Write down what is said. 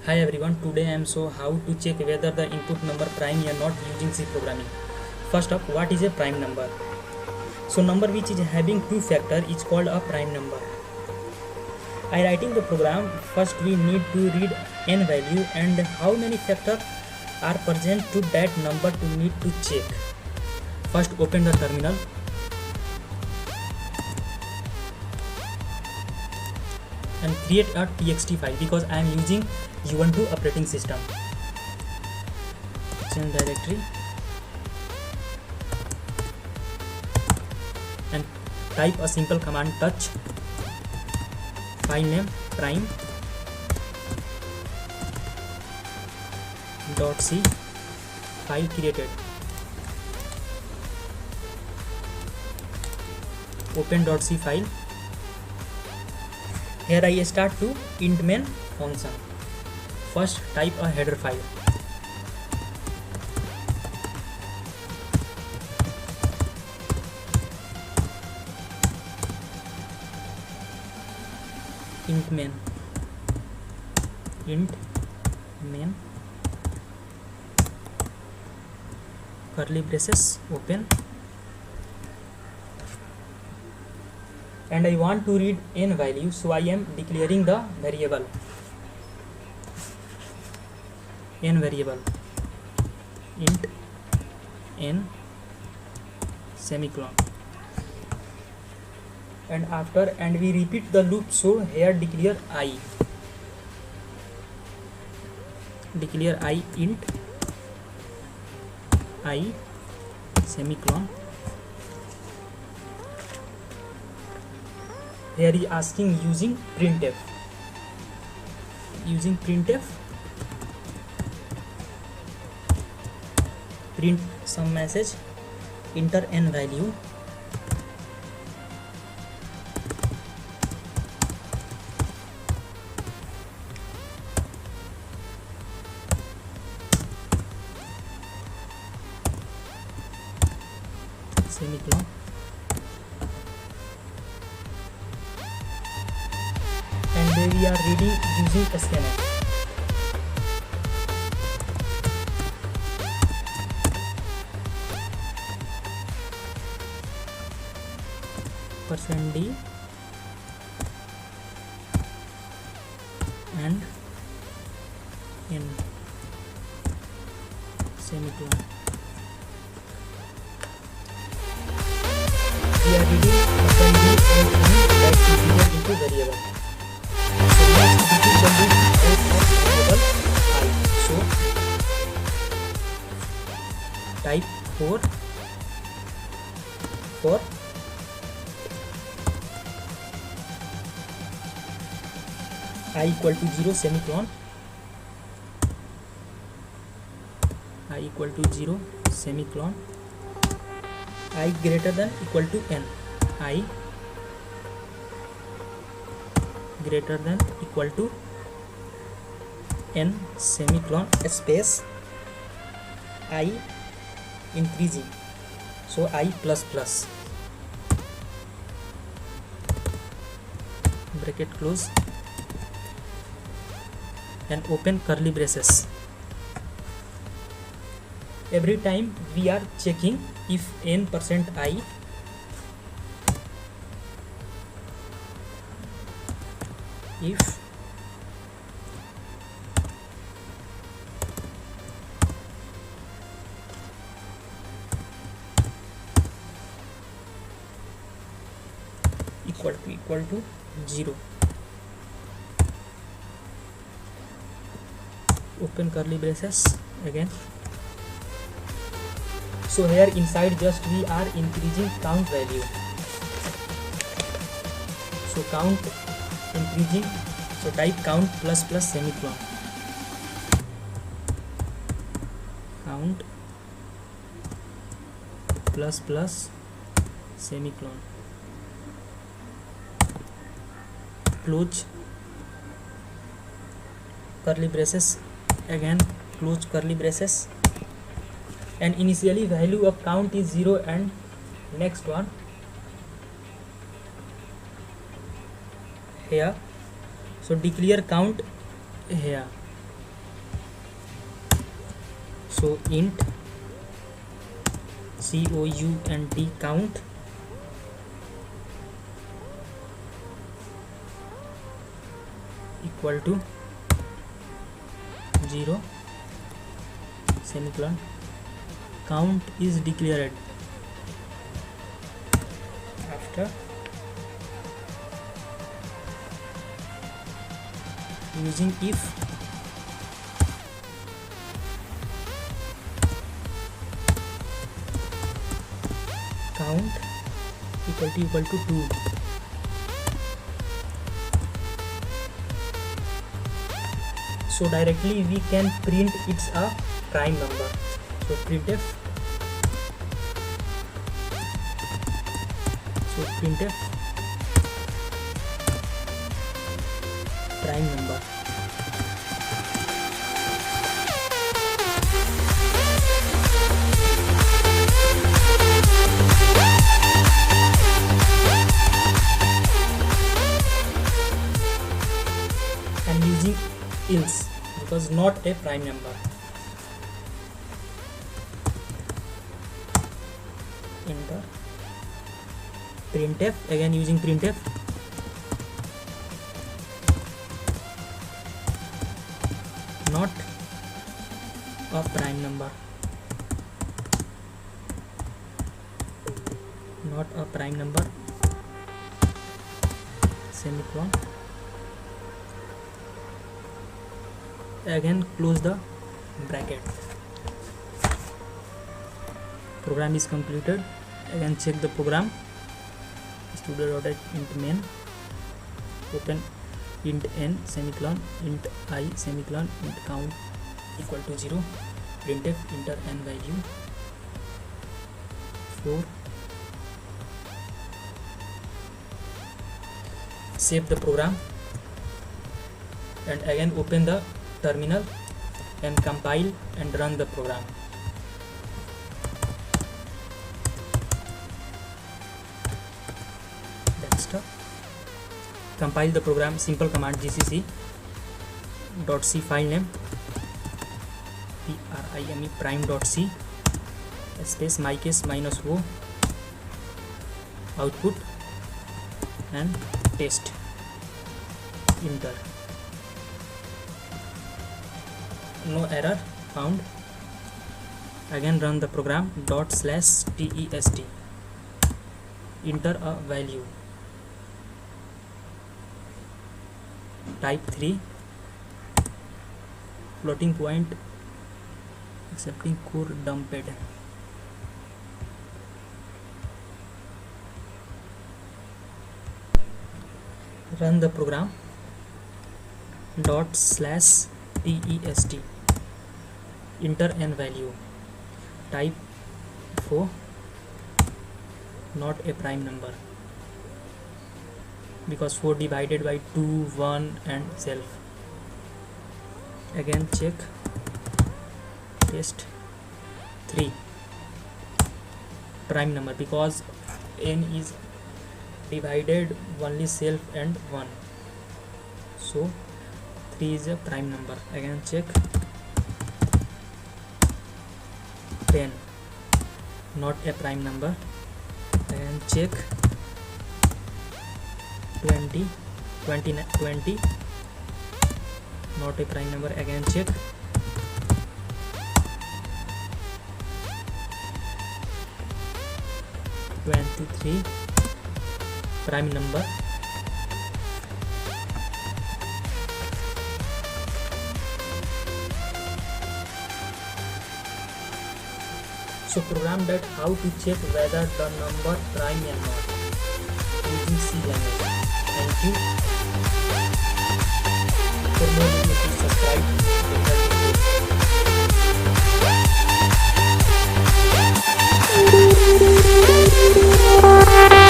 Hi everyone, today I am show how to check whether the input number prime or not using C programming. First up, what is a prime number? So number which is having two factor is called a prime number. I writing the program, first we need to read n value and how many factor are present to that number to need to check. First open the terminal and create a txt file because I am using Ubuntu operating system. Change directory and type a simple command touch file name prime .c file created. Open .c file. Here I start to int main function. First type a header file. Int main curly braces open, and I want to read n value, so I am declaring the variable n variable int n semicolon, and after and we repeat the loop. So here declare I int I semicolon. Here is asking using printf. Print some message, enter n value, semicolon, and then we are reading using scanf. %d and n semicolon. We are reading %d and n that is divided into variable. So next this is the loop of variable I. So type for I equal to 0 semicolon, I equal to 0 semicolon, I greater than equal to n, I greater than equal to n semicolon space I increasing, so I plus plus, bracket close and open curly braces. Every time we are checking if n% if equal to 0, open curly braces again. So here inside just we are increasing count value, so count increasing, so type count plus plus semicolon, count plus plus semicolon, close curly braces again, close curly braces, and initially value of count is 0 and next one here, so declare count here So int count count equal to 0 semicolon. Count is declared after using if count equal to 2. So directly we can print it's a prime number. So printf prime number. And using else because not a prime number. Enter printf, again using printf not a prime number, semicolon. Again close the bracket. Program is completed. Again check the program. Studio.int main, open int n semicolon, int I semicolon, int count equal to 0, printf enter n value 4. Save the program and again open the terminal and compile and run the program. Desktop. Compile the program, simple command gcc .c file name prime.c space mycase -o output and test. Enter. No error found. Again run the program /test. Enter a value, type 3, floating point accepting core dumped. Run the program /test. Enter n value, type 4, not a prime number because 4 divided by 2, 1 and self. Again check test 3, prime number because n is divided only self and 1, so 3 is a prime number. Again check 10, not a prime number. And check 20, not a prime number. Again check 23, prime number. So program that how to check whether the number prime or not using C language. Thank you. For more